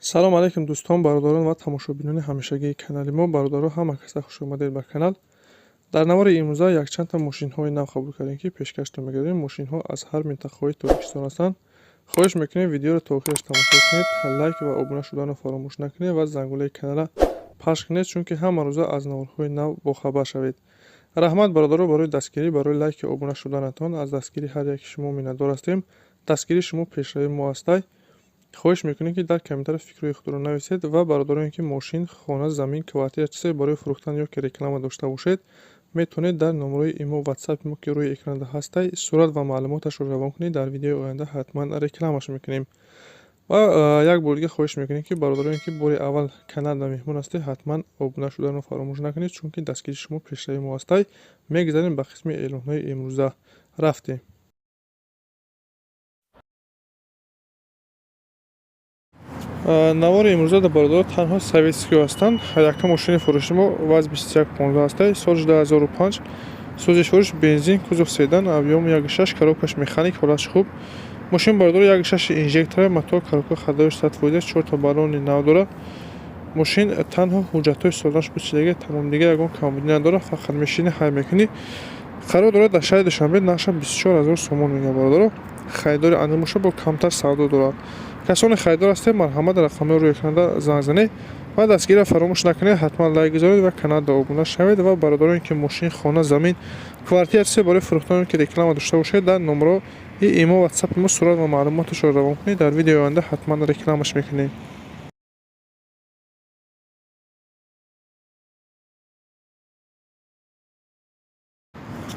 салом алайкум дӯстон, бародарон ва тамошобинони ҳамешагии канали мо. Бародаро, ҳама каса хушомадед ба канал. Дар навори имрӯза якчандта мошинҳои нав қабул кардем, ки пешкашро мегардем. Мошинҳо аз ҳар минтақаҳои Тоҷикистон ҳастанд. хоҳиш мекунем видеоро то охираш тамошо кунед, лайк ва обуна шуданро фаромӯш накунед ва зангулаи канала пахш кунед, чунки ҳама рӯза аз наворҳои нав бохабар шавед. раҳмат бародаро барои дастгирӣ, барои лайки обуна шуданатон. Аз дастгирии ҳар яки шумо миннатдор ҳастем. Дастгирии шумо пешравии мо ҳастай. хоҳиш мекунем, ки дар комментариё фикрҳои худро нависед ва бародароне ки мошин, хона, замин, квартира чизе барои фурӯхтан ё ки реклама дошта бошед, метавонед дар номерои имо ватсапи мо ки рӯи экранда ҳастай сурат ва маълумоташро равон кунед. Дар видеои оянда ҳатман рекламаш мекунем. ва як бори дига хоҳиш мекунем, ки бародароне ки бори аввал каналда меҳмон ҳастед, ҳатман обуна шуданро фаромӯш накунед, чунки дастгирии шумо пешравии мо ҳастай. Мегзарем ба қисми эълонҳои имрӯза. рафтем. навори имрӯза дар бародаро танҳо советскиҳо ҳастанд. Якта мошини фурӯши мо ВАЗ 2115 ҳастай, соли 2005, сӯзиш фурӯш бензин, кузов седан, объём 1.6, коробкаш механик, ҳолати хуб. мошин бародаро 1.6 инжектора, мотор, коробка ходовиш 100%, 4 та баллони нав дорад. мошин танҳо ҳуҷҷатҳои созанаш бичидаги тамом дига ягон камбудӣ надорад, фақат мешини ҳай мекунӣ. қарор дорад дар шаҳри Душанбе, нақша 24000 сомон мегӯяд бародаро. хайдори анемуша бо камтар савдо дорад. касони хайдор ҳастед, марҳамат рақамҳои рӯи экранда занг занед ва дастгириро фаромӯш накунед. ҳатман лайк гузоред ва каналда обуна шавед ва бародароне ки мошин, хона, замин, квартира чизе барои фурӯхтан ки реклама дошта бошед, дар номерои имо ватсапи мо сурат ва маълумоташро равон кунед. дар видеои оянда ҳатман рекламаш мекунем.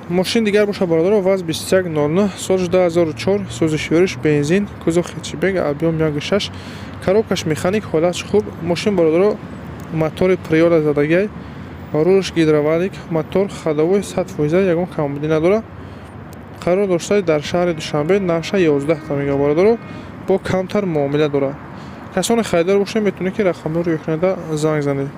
мошин дигар боша бародаро ВАЗ 2109, соли 2004, сӯзиши фурӯш бензин, кузов хетчбек, объём 1.6, коробкаш механик, ҳолати хуб. мошин бародаро мотори приола задагиай, рулш гидравлик, мотор ходовой 100%, ягон камбудӣ надорад. қарор доштаи дар шаҳри Душанбе, нақша 11 та мегӯяд бародаро, бо камтар муомила дорад. касони хайдор бошед, метавонед ки рақамҳои рӯи экранда занг занед.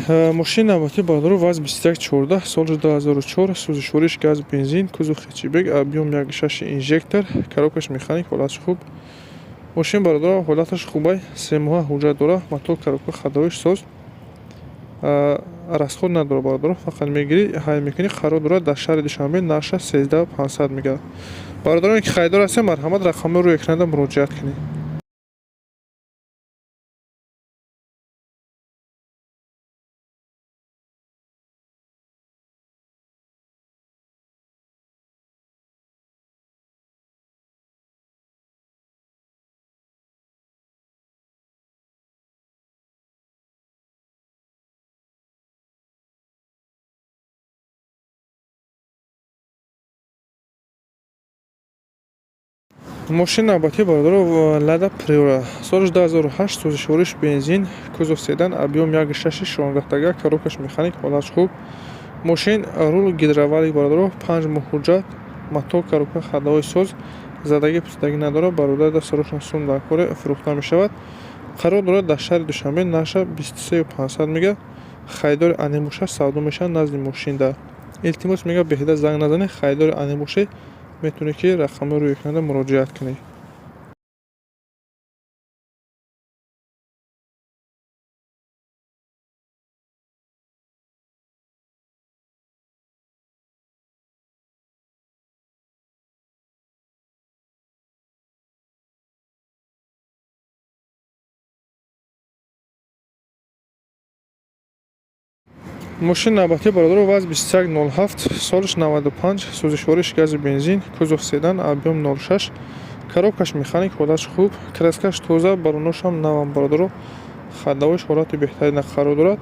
мошини навбатӣ бародаро ВАЗ 2114, соли 2004, сӯзиш фурӯш газ, бензин, кузов хетчбек, объём 1.6 инжектор, коробкаш механик, ҳолати хуб. мошин бародаро ҳолаташ хубай, 3 моҳа ҳуҷҷат дорад, мотор, коробка ходовиш соз, расход надорад бародаро, фақат мегирӣ, ҳай мекунӣ. қарор дорад дар шаҳри Душанбе, нақша 13500 мегӯяд. бародароне ки хайдор ҳастед, марҳамат рақамҳои рӯи экранда муроҷиат кунед. мошини навбатӣ бародаро Лада Приора, соли 2008, сӯзиши фурӯш бензин, кузов седан, объём 1.6, 16 тага, коробкаш механик, ҳолати хуб. мошин рул гидравлик бародаро, 5 моҳ ҳуҷҷат, мотор, коробка ходовой соз, задагӣ пусдагӣ надорад. бародар сарошон сум дар кори фурӯхта мешавад. қарор дорад дар шаҳри Душанбе, нақша 23500 мегӯяд. хайдори анемуша савдо мешавад назди мошинда. илтимос мегӯяд беҳда занг назанед. хайдори анемуша метавонед ки рақамҳои рӯи экранда муроҷиат кунед. мошини навбатӣ бародаро ВАЗ 2107, солиш 95, сӯзиши фурӯш гази бензин, кузов седан, объём 0.6, коробкаш механик, ҳолати хуб. краскаш тоза, баллоношам навам бародаро, ходовиш ҳолати беҳтарина қарор дорад.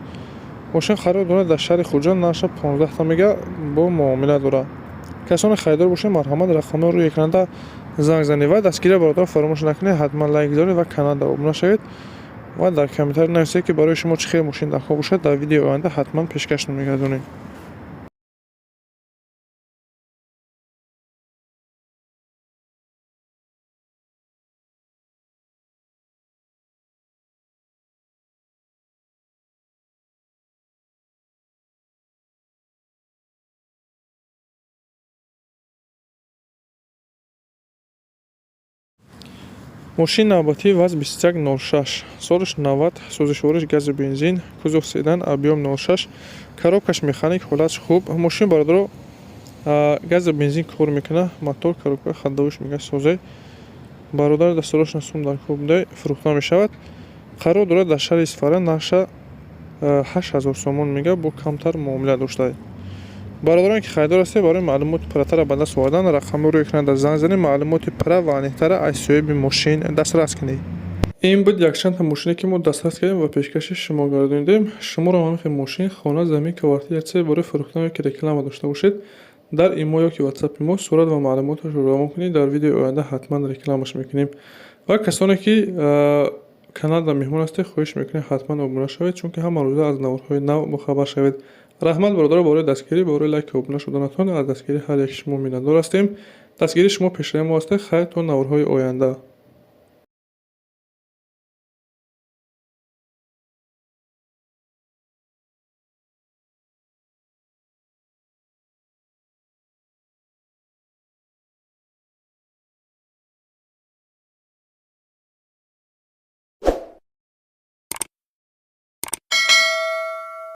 мошин қарор дорад дар шаҳри Хуҷанд, нақша 15 та мегӯяд, бо муомила дорад. касони хайдор бошед, марҳамат рақамҳои рӯи экранда занг занед ва дастгирия бародаро фаромӯш накунед. ҳатман лайк гузоред ва каналда обуна шавед. ва дар комментария нависед ки барои шумо чӣ хел мошин дар хоб бошад, дар видеои оянда ҳатман пешкаш намегардонем. мошини навбатии ВАЗ 2106 солиш 90, сӯзишвориш гази бензин, кузов седан, объем 06, коробкаш механик, ҳолатш хуб. мошини бародаро гази бензин кор мекунад, мотор коробка хаддовиш мегӯяд созед. бародар дастурошна сум дар кобда фурӯхта мешавад. қарор дорад дар шаҳри Исфара нақша 8000 сомон мегӯяд, бо камтар муомила доштаед. бародароне ки харидор ҳастед, барои маълумоти пурратара ба даст овардан рақамҳои рӯи экран дар занг занед, маълумоти пурра ва аниқтара аз соҳиби мошин дастрас кунед. ин буд якчандта мошине ки мо дастрас кардем ва пешкаши шумо гардонидем. шуморо ҳамихи мошин, хона, замин, квартира чизе барои фурӯхтан ёки реклама дошта бошед, дар имо ёки ватсапи мо сурат ва маълумоташро равон кунед. дар видеои оянда ҳатман рекламаш мекунем. ва касоне ки каналда меҳмон ҳастед, хоҳиш мекунем ҳатман обуна шавед, чунки ҳама рӯза аз наворҳои нав бохабар шавед. раҳмат бародаро барои дастгирӣ, барои лайк ва обуна шуданатон аз дастгирии ҳар яки шумо миннатдор ҳастем. дастгирии шумо пешраи мо ҳастед. хайр то наворҳои оянда.